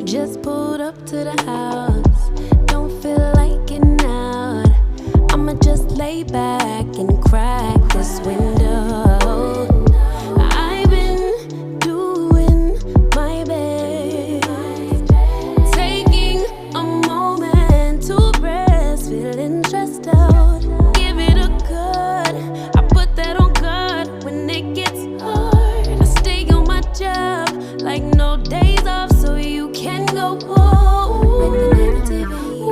Just pulled up to the house, don't feel like getting out. I'ma just lay back and crack this window. I've been doing my best, taking a moment to rest, feeling stressed out. Give it a good, I put that on God when it gets hard. I stay on my job like no days off, so you can go home with the negativity,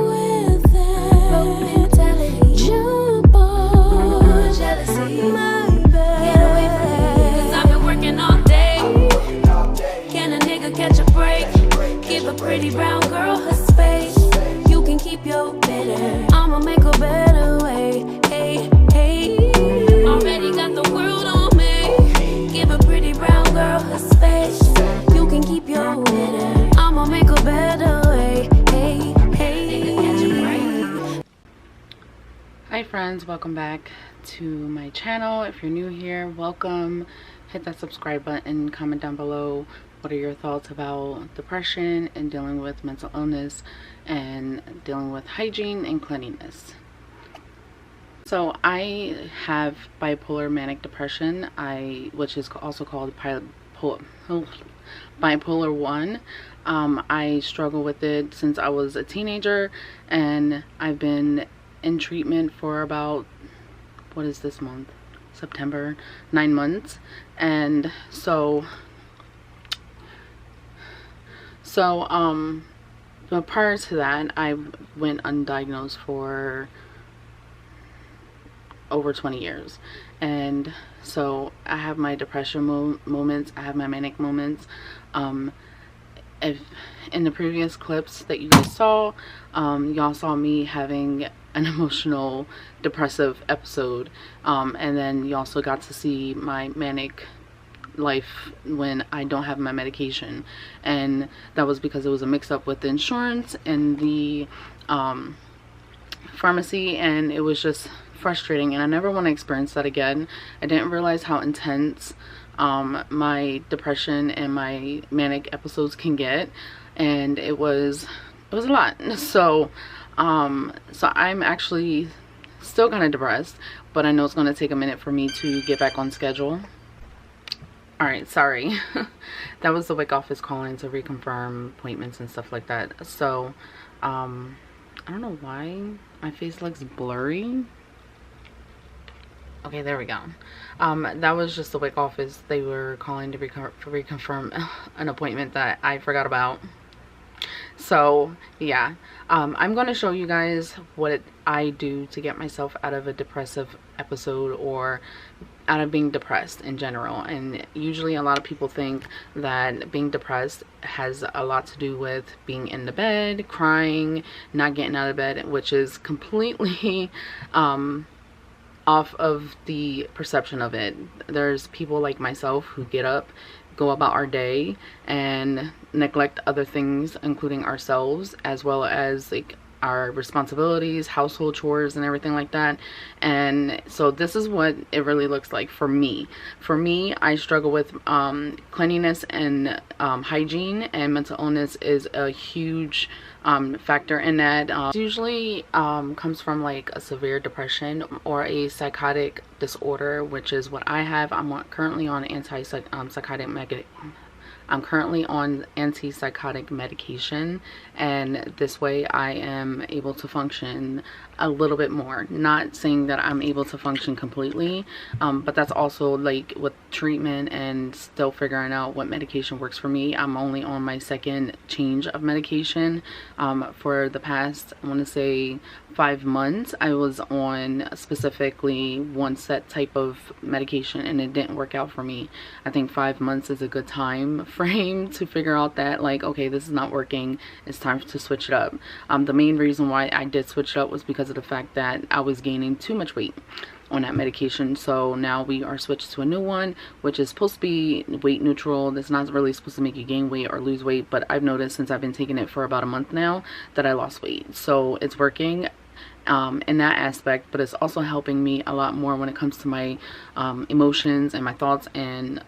with that broke mentality. Jump on jealousy, my bad. Get away from me, 'cause I've been working all day. Can a nigga catch a break? Give a pretty brown girl her space. You can keep your bitter, I'ma make a better way. Hey, hey, already got the world on me. Give a pretty brown girl her space. You can keep your bitter, I'ma make a better way. Hey, hey. Hi friends, welcome back to my channel. If you're new here, welcome. Hit that subscribe button, comment down below what are your thoughts about depression and dealing with mental illness and dealing with hygiene and cleanliness. So I have bipolar manic depression, which is also called bipolar 1. I struggle with it since I was a teenager, and I've been in treatment for about, what is this month? September, 9 months. And but prior to that, I went undiagnosed for over 20 years. And so I have my depression moments, I have my manic moments. If in the previous clips that you guys saw, y'all saw me having an emotional depressive episode, and then you also got to see my manic life when I don't have my medication, and that was because it was a mix-up with the insurance and the pharmacy, and it was just frustrating, and I never want to experience that again. I didn't realize how intense my depression and my manic episodes can get, and it was a lot. So I'm actually still kind of depressed, but I know it's going to take a minute for me to get back on schedule. Alright, sorry. That was the WIC office calling to reconfirm appointments and stuff like that. So I don't know why my face looks blurry. Okay, there we go. That was just the WIC office. They were calling to reconfirm an appointment that I forgot about. So yeah, I'm going to show you guys what I do to get myself out of a depressive episode, or out of being depressed in general. And usually a lot of people think that being depressed has a lot to do with being in the bed, crying, not getting out of bed, which is completely off of the perception of it. There's people like myself who get up, go about our day, and neglect other things, including ourselves, as well as like our responsibilities, household chores, and everything like that. And so this is what it really looks like for me. For me, I struggle with cleanliness and hygiene, and mental illness is a huge factor in that. Usually comes from like a severe depression or a psychotic disorder, which is what I have. I'm currently on I'm currently on antipsychotic medication, and this way I am able to function a little bit more. Not saying that I'm able to function completely, but that's also like with treatment and still figuring out what medication works for me. I'm only on my second change of medication. For the past, I want to say 5 months, I was on specifically one set type of medication, and it didn't work out for me. I think 5 months is a good time frame to figure out that, like, okay, this is not working, it's time to switch it up. The main reason why I did switch it up was because of the fact that I was gaining too much weight on that medication. So now we are switched to a new one, which is supposed to be weight neutral. That's not really supposed to make you gain weight or lose weight, but I've noticed since I've been taking it for about a month now that I lost weight. So it's working in that aspect, but it's also helping me a lot more when it comes to my emotions and my thoughts, and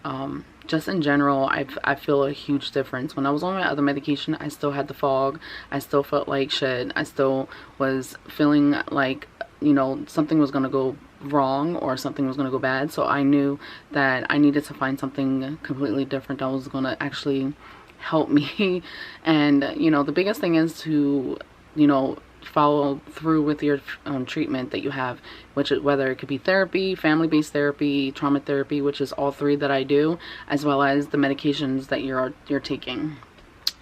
just in general. I feel a huge difference. When I was on my other medication, I still had the fog, I still felt like shit, I still was feeling like, you know, something was gonna go wrong or something was gonna go bad. So I knew that I needed to find something completely different that was gonna actually help me. And you know, the biggest thing is to, you know, follow through with your treatment that you have, which is whether it could be therapy, family-based therapy, trauma therapy, which is all three that I do, as well as the medications that you're taking.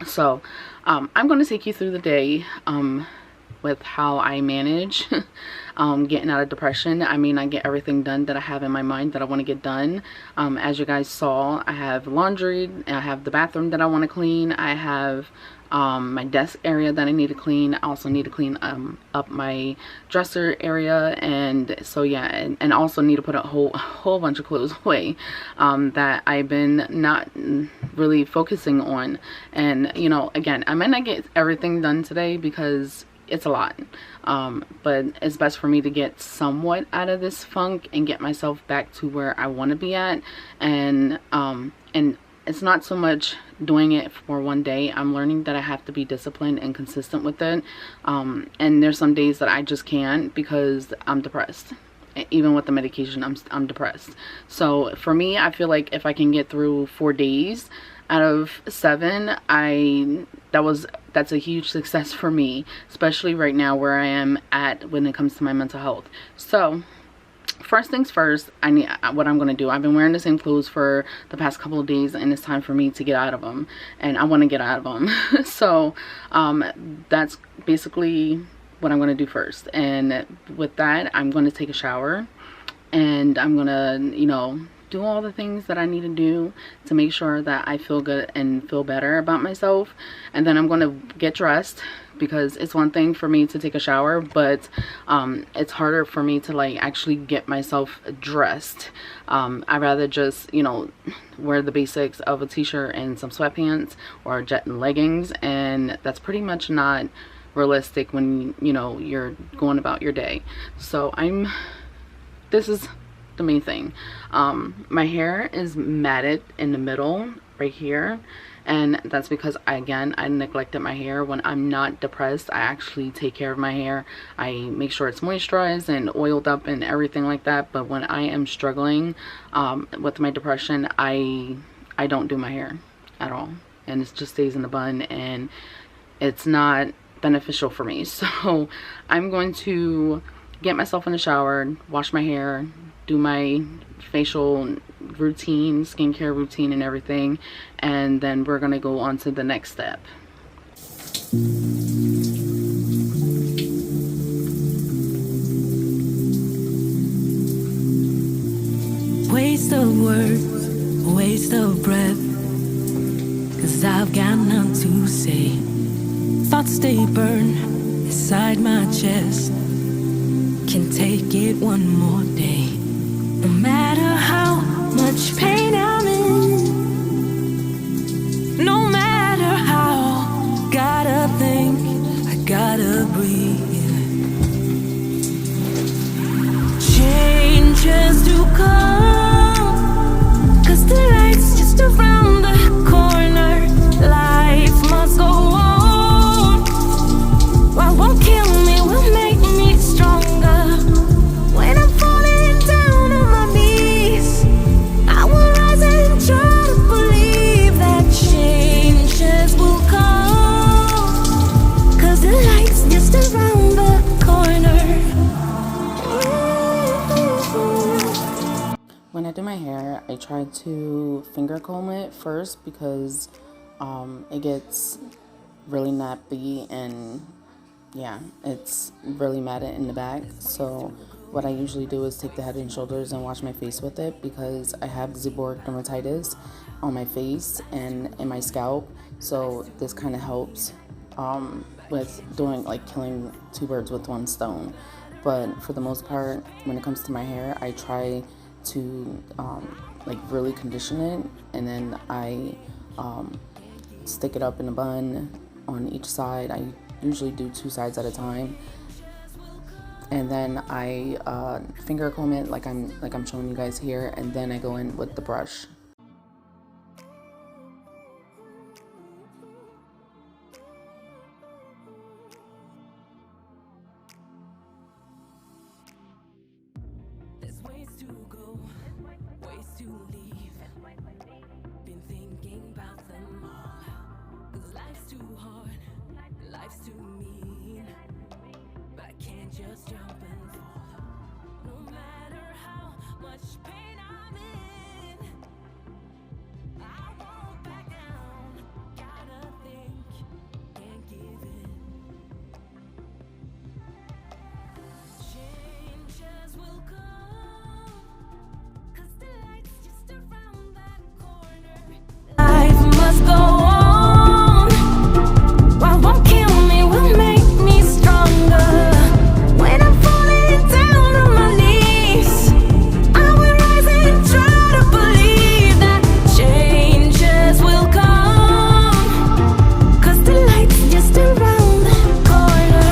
So I'm going to take you through the day with how I manage getting out of depression. I mean, I get everything done that I have in my mind that I want to get done. As you guys saw, I have laundry, I have the bathroom that I want to clean, I have my desk area that I need to clean. I also need to clean up my dresser area, and so yeah, and also need to put a whole bunch of clothes away that I've been not really focusing on. And you know, again, I might not get everything done today because it's a lot, but it's best for me to get somewhat out of this funk and get myself back to where I want to be at. And it's not so much doing it for one day. I'm learning that I have to be disciplined and consistent with it. And there's some days that I just can't because I'm depressed. Even with the medication, I'm depressed. So for me, I feel like if I can get through 4 days out of 7, that's a huge success for me, especially right now where I am at when it comes to my mental health. So first things first, what I'm going to do, I've been wearing the same clothes for the past couple of days, and it's time for me to get out of them, and I want to get out of them. So that's basically what I'm going to do first. And with that, I'm going to take a shower, and I'm going to, you know, do all the things that I need to do to make sure that I feel good and feel better about myself. And then I'm going to get dressed, because it's one thing for me to take a shower, but it's harder for me to like actually get myself dressed. I'd rather just, you know, wear the basics of a t-shirt and some sweatpants or jet and leggings, and that's pretty much not realistic when, you know, you're going about your day. So this is the main thing. My hair is matted in the middle right here, and that's because I neglected my hair. When I'm not depressed, I actually take care of my hair. I make sure it's moisturized and oiled up and everything like that. But when I am struggling with my depression, I don't do my hair at all, and it just stays in the bun, and it's not beneficial for me. So I'm going to get myself in the shower, wash my hair, do my facial routine, skincare routine and everything, and then we're gonna go on to the next step. Waste of words, waste of breath, 'cause I've got none to say. Thoughts stay burned inside my chest, can't take it one more day. No matter how much pain I'm in, no matter how, gotta think, I gotta breathe. Changes to come, 'cause the light's just around the corner. Life must go on. What won't kill me will make me stronger. When I'm falling down on my knees, I will rise and try to believe that changes will come, 'cause the light's just around the corner. When I do my hair, I try to finger comb it first, because it gets really nappy, and yeah, it's really matted in the back. So what I usually do is take the Head and Shoulders and wash my face with it, because I have seborrheic dermatitis, on my face and in my scalp, so this kind of helps with doing like killing two birds with one stone. But for the most part, when it comes to my hair, I try to like really condition it, and then I stick it up in a bun on each side. I usually do 2 sides at a time, and then I finger comb it like I'm showing you guys here, and then I go in with the brush. Just jump and fall, no matter how much pain I'm in. I won't back down, gotta think, can't give in. Changes will come, 'cause the light's just around that corner. Life must go on, what won't kill me will make me stronger. When I'm falling down on my knees, I will rise and try to believe that changes will come, 'cause the light's just around the corner.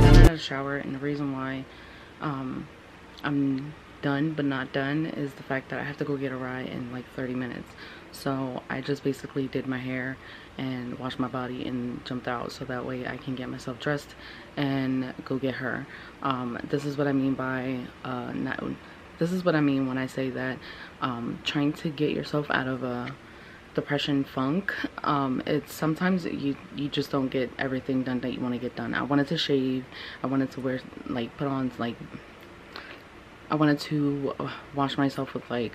I had a shower, and the reason why I'm done but not done is the fact that I have to go get a ride in like 30 minutes. So I just basically did my hair and washed my body and jumped out, so that way I can get myself dressed and go get her. This is what I mean by this is what I mean when I say that trying to get yourself out of a depression funk, it's sometimes you just don't get everything done that you want to get done. I wanted to shave, I wanted to wear like put on like I wanted to wash myself with like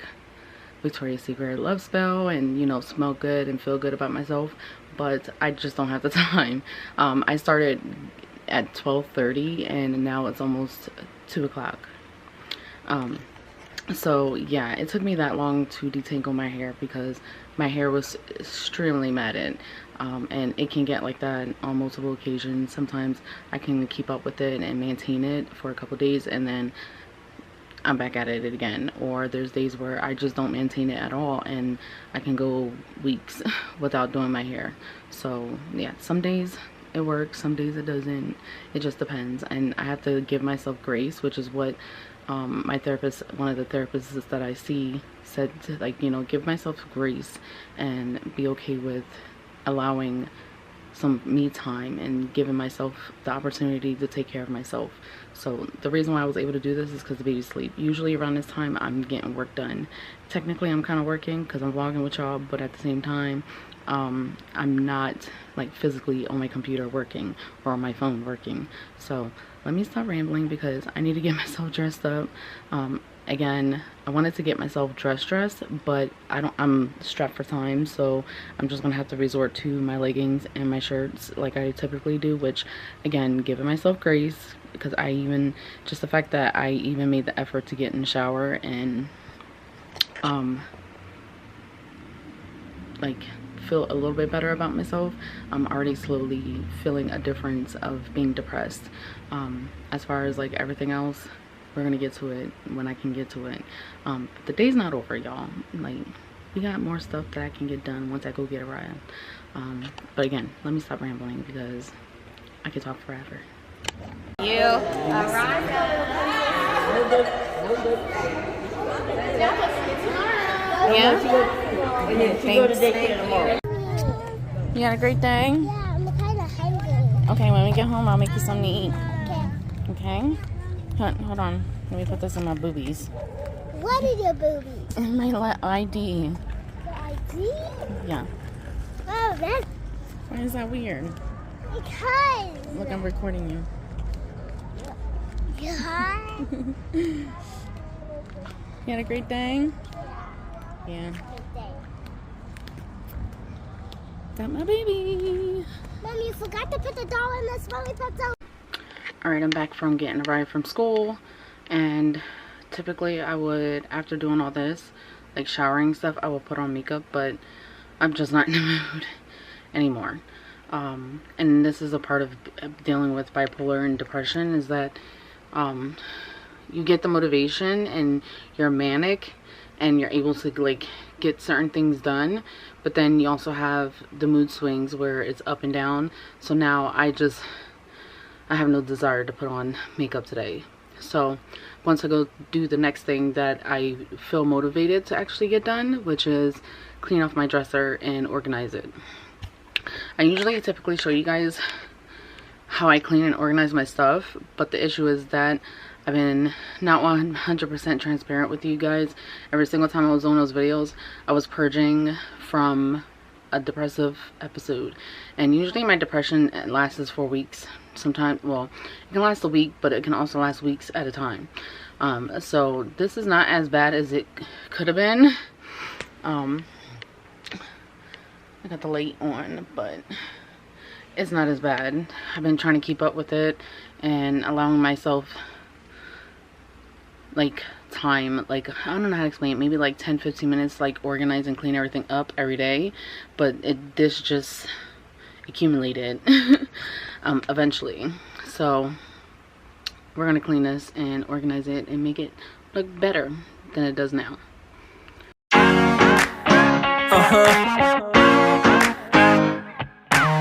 Victoria's Secret Love Spell and, you know, smell good and feel good about myself, but I just don't have the time. I started at 12:30 and now it's almost 2 o'clock. So yeah, it took me that long to detangle my hair because my hair was extremely matted, and it can get like that on multiple occasions. Sometimes I can keep up with it and maintain it for a couple days, and then I'm back at it again. Or there's days where I just don't maintain it at all, and I can go weeks without doing my hair. So yeah, some days it works, some days it doesn't. It just depends, and I have to give myself grace, which is what my therapist, one of the therapists that I see, said to, like, you know, give myself grace and be okay with allowing some me time and giving myself the opportunity to take care of myself. So the reason why I was able to do this is because the baby's asleep. Usually around this time I'm getting work done. Technically I'm kind of working because I'm vlogging with y'all, but at the same time I'm not like physically on my computer working or on my phone working. So let me stop rambling because I need to get myself dressed up. Again, I wanted to get myself dressed, but I'm strapped for time, so I'm just gonna have to resort to my leggings and my shirts like I typically do, which again, giving myself grace, because just the fact that I even made the effort to get in the shower and like feel a little bit better about myself. I'm already slowly feeling a difference of being depressed. As far as like everything else, we're gonna get to it when I can get to it. But the day's not over, y'all. Like, we got more stuff that I can get done once I go get a ride. But again, let me stop rambling because I could talk forever. You alright? Yeah? And then she go to daycare tomorrow. You had a great day? Yeah, I'm kind of hungry. Okay, when we get home, I'll make you something to eat. Okay. Okay? Hold on. Let me put this in my boobies. What is your boobies? In my ID. The ID? Yeah. Oh, that's Why is that weird? because. Look, I'm recording you. Yeah. You had a great day? Yeah. Got my baby. Mom, you forgot to put the doll in this smelly pretzel. Alright, I'm back from getting a ride from school, and typically I would, after doing all this, like showering stuff, I would put on makeup, but I'm just not in the mood anymore. And this is a part of dealing with bipolar and depression, is that you get the motivation and you're manic and you're able to like get certain things done, but then you also have the mood swings where it's up and down. So now I have no desire to put on makeup today. So once I go do the next thing that I feel motivated to actually get done, which is clean off my dresser and organize it. I usually typically show you guys how I clean and organize my stuff, but the issue is that I've been not 100% transparent with you guys. Every single time I was doing those videos, I was purging from a depressive episode, and usually my depression lasts for weeks. Sometimes, well, it can last a week, but it can also last weeks at a time. So this is not as bad as it could have been. I got the light on, but it's not as bad. I've been trying to keep up with it and allowing myself like time, like I don't know how to explain it, maybe like 10-15 minutes, like organize and clean everything up every day. But this just accumulated eventually. So we're gonna clean this and organize it and make it look better than it does now.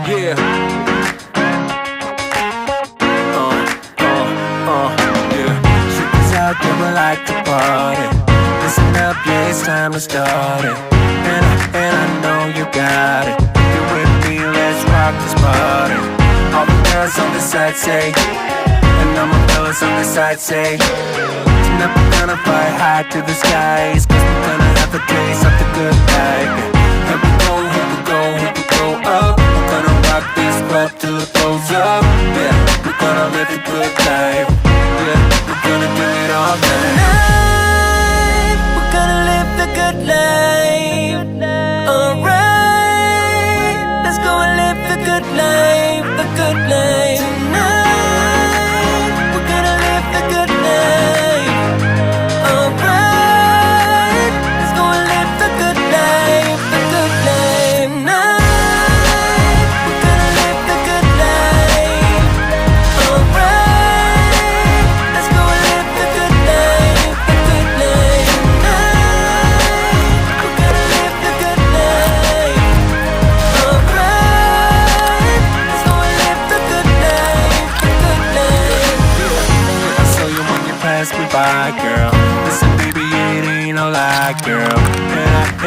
Yeah. Yeah. She's out there, we like to party. Listen up, yeah, it's time to start it. And I know you got it. You with me, let's rock this party. All the girls on the side say, and all my fellas on the side say, tonight we're gonna fly high to the skies, 'cause we're gonna have a taste of the good life. Here we go, here we go, here we go up. We're gonna rock this club till it blows up. Yeah, we're gonna live the good life. Yeah, we're gonna do it all night. Tonight, we're gonna live the good life. Alright, let's go and live the good life, the good life. Tonight, we're gonna live the good life. Alright, let's go and live the good life, the good life. Tonight, we're gonna live the good life. Alright, let's go and live the good life, the good life. Tonight, we're gonna live the good life. Alright, let's go and live the good life, the good life. I saw you when you passed me by, girl. Listen, baby, it ain't no lie, girl.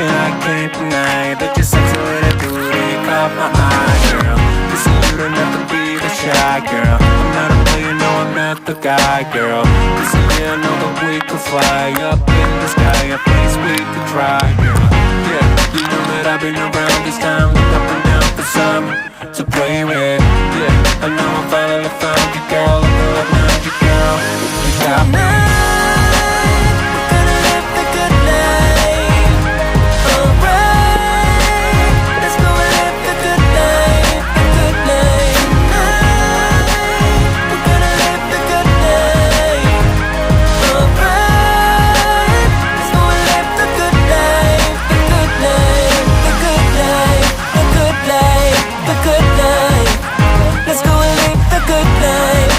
And I can't deny that you're sexy with that booty caught my eye, girl. Listen, you don't have to be the shy, girl. I'm not a player, no, I'm not the guy, girl. Listen, yeah, I know that we could fly up in the sky, a place we could try, girl. Yeah, you know that I've been around this time, look up and down for some to play with. Yeah, I know I finally found you, girl. I know I found you, girl. You got me. We're gonna live the good life. Alright, let's go and live the good life, the good life. Tonight, we're gonna live the good life. Alright, let's go and live the good life, the good life, the good life, the good life, the good life. Let's go and live the good life.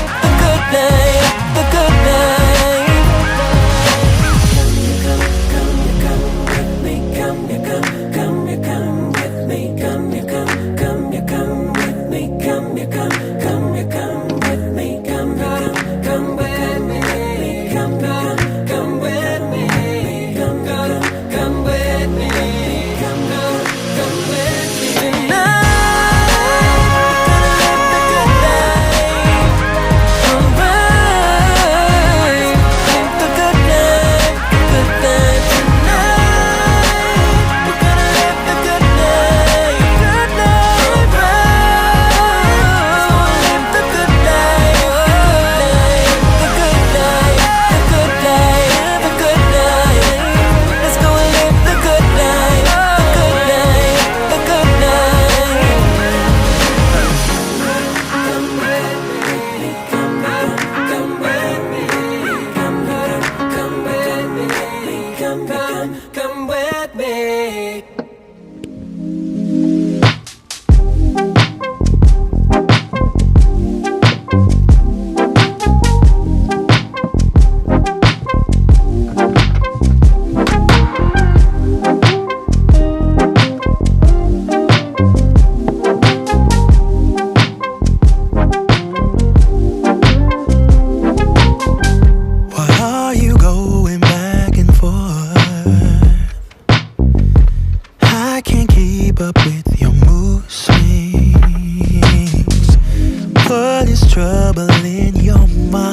trouble in your mind?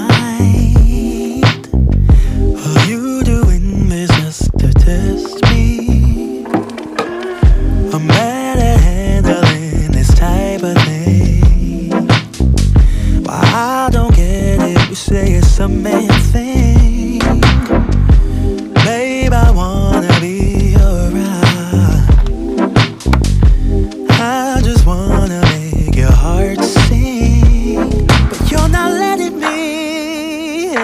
Are you doing this just to test me? I'm bad at handling this type of thing. Why I don't get it, you say it's a man thing. Babe, I wanna be around. I just wanna make your heart sing, but you're not letting me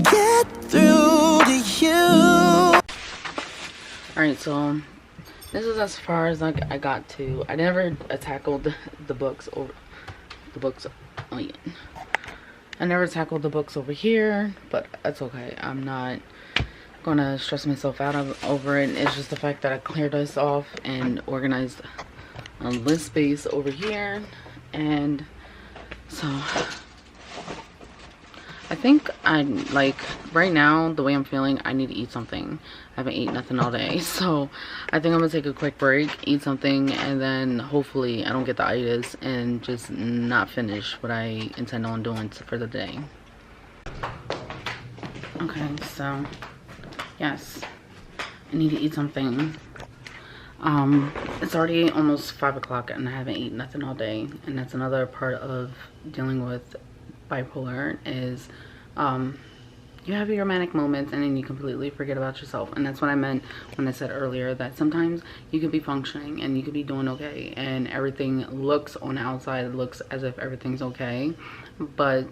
get through to you. Alright, so this is as far as like I got to. I never tackled the books over the books. Oh yeah, I never tackled the books over here, but that's okay. I'm not gonna stress myself out over it. It's just the fact that I cleared this off and organized list space over here, and so I think like right now the way I'm feeling, I need to eat something. I haven't eaten nothing all day, so I think I'm gonna take a quick break, eat something, and then hopefully I don't get the itis and just not finish what I intend on doing for the day. Okay, so yes, I need to eat something. It's already almost 5 o'clock and I haven't eaten nothing all day, and that's another part of dealing with bipolar is you have your manic moments and then you completely forget about yourself. And that's what I meant when I said earlier that sometimes you could be functioning and you could be doing okay and everything looks on the outside, it looks as if everything's okay, but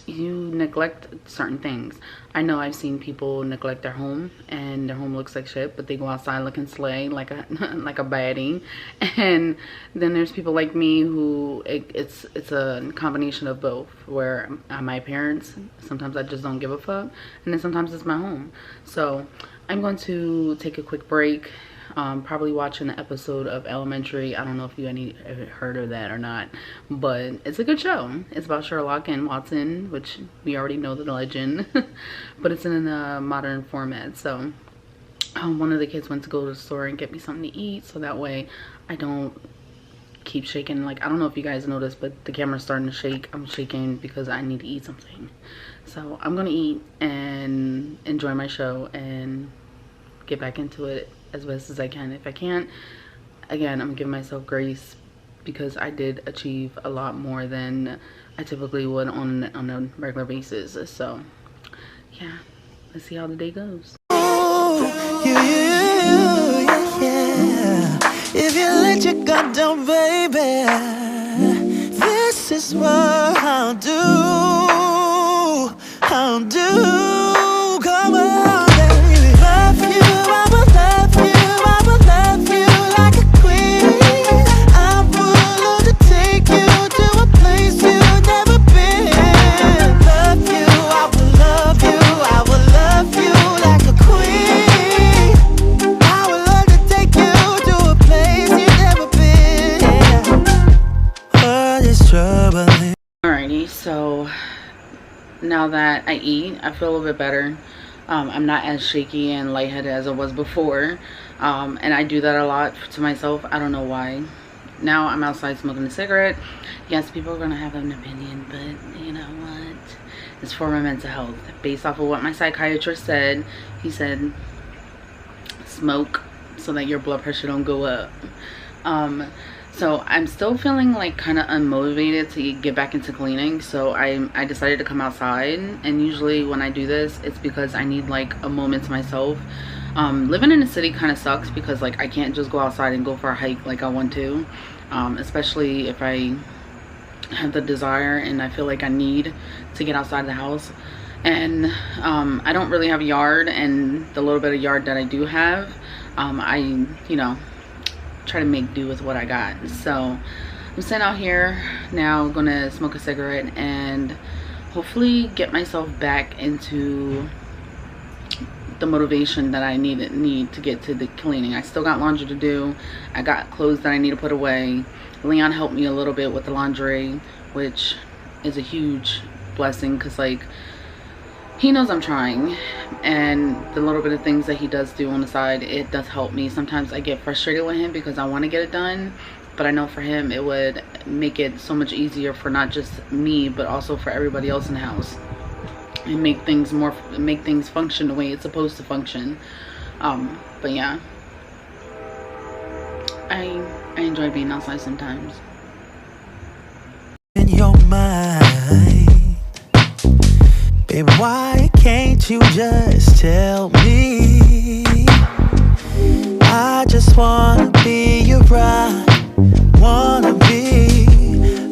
you neglect certain things. I know I've seen people neglect their home and their home looks like shit, but they go outside looking slay like a like a baddie. And then there's people like me who it's a combination of both, where my parents, sometimes I just don't give a fuck, and then sometimes it's my home. So I'm going to take a quick break. Probably watching an episode of Elementary. I don't know if you ever heard of that or not, but it's a good show. It's about Sherlock and Watson, which we already know the legend, but it's in a modern format. So one of the kids went to go to the store and get me something to eat, so that way I don't keep shaking. Like, I don't know if you guys noticed, but the camera's starting to shake. I'm shaking because I need to eat something. So I'm gonna eat and enjoy my show and get back into it as best as I can. If I can't, again, I'm giving myself grace because I did achieve a lot more than I typically would on a regular basis. So yeah, let's see how the day goes. If you let your guard down, baby, this is what I'll do. Come on, baby. Love you, I will love you, I will love you like a queen. I'm willing to take you to a place you've never been. Love you, I will love you, I will love you like a queen. I would love to take you to a place you've never been. What is troubling? Alrighty, so now that I eat, I feel a little bit better. I'm not as shaky and lightheaded as I was before, and I do that a lot to myself. I don't know why. Now I'm outside smoking a cigarette. Yes, people are gonna have an opinion, but you know what, it's for my mental health. Based off of what my psychiatrist said, he said smoke so that your blood pressure don't go up. So I'm still feeling like kind of unmotivated to get back into cleaning, so I decided to come outside. And usually when I do this, it's because I need like a moment to myself. Living in the city kind of sucks because like I can't just go outside and go for a hike like I want to, especially if I have the desire and I feel like I need to get outside the house. And I don't really have a yard, and the little bit of yard that I do have, I try to make do with what I got. So I'm sitting out here now, gonna smoke a cigarette and hopefully get myself back into the motivation that I need to get to the cleaning. I still got laundry to do. I got clothes that I need to put away. Leon helped me a little bit with the laundry, which is a huge blessing because like he knows I'm trying, and the little bit of things that he does do on the side, it does help me. Sometimes I get frustrated with him because I want to get it done, but I know for him it would make it so much easier for not just me but also for everybody else in the house, and make things function the way it's supposed to function. But yeah, I enjoy being outside sometimes. In your mind, babe, why can't you just tell me? I just wanna be your bride, wanna be.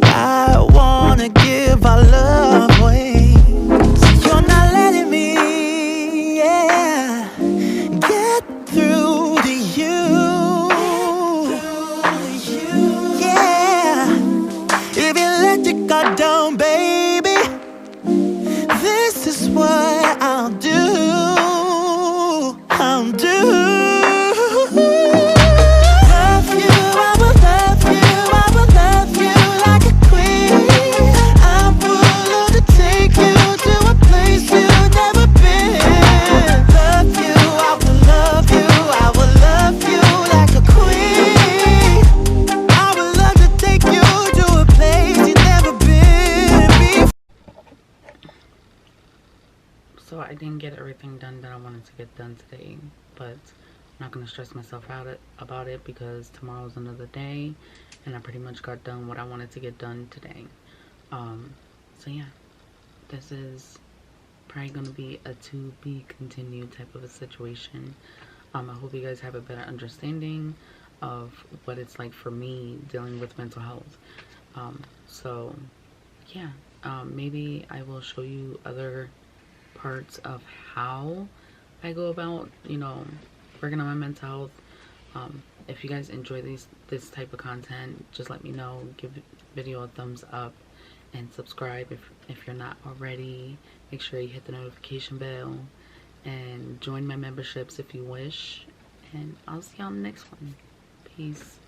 I wanna give our love wings. You're not letting me, yeah, get through to you. Yeah, if you let your guard down, baby, this is what I'll do. I'll do. Love you, I will love you, I will love you like a queen. I'm willing to take you to a place you've never been. Love you, I will love you, I will love you like a queen. I would love to take you to a place you've never been before. So I didn't get everything done that I wanted to get done today, but I'm not going to stress myself out about it because tomorrow's another day and I pretty much got done what I wanted to get done today. So yeah, this is probably going to be a to be continued type of a situation. I hope you guys have a better understanding of what it's like for me dealing with mental health. So yeah, maybe I will show you other parts of how I go about, you know, working on my mental health. If you guys enjoy this type of content, just let me know. Give the video a thumbs up and subscribe if you're not already. Make sure you hit the notification bell and join my memberships if you wish, and I'll see you on the next one. Peace.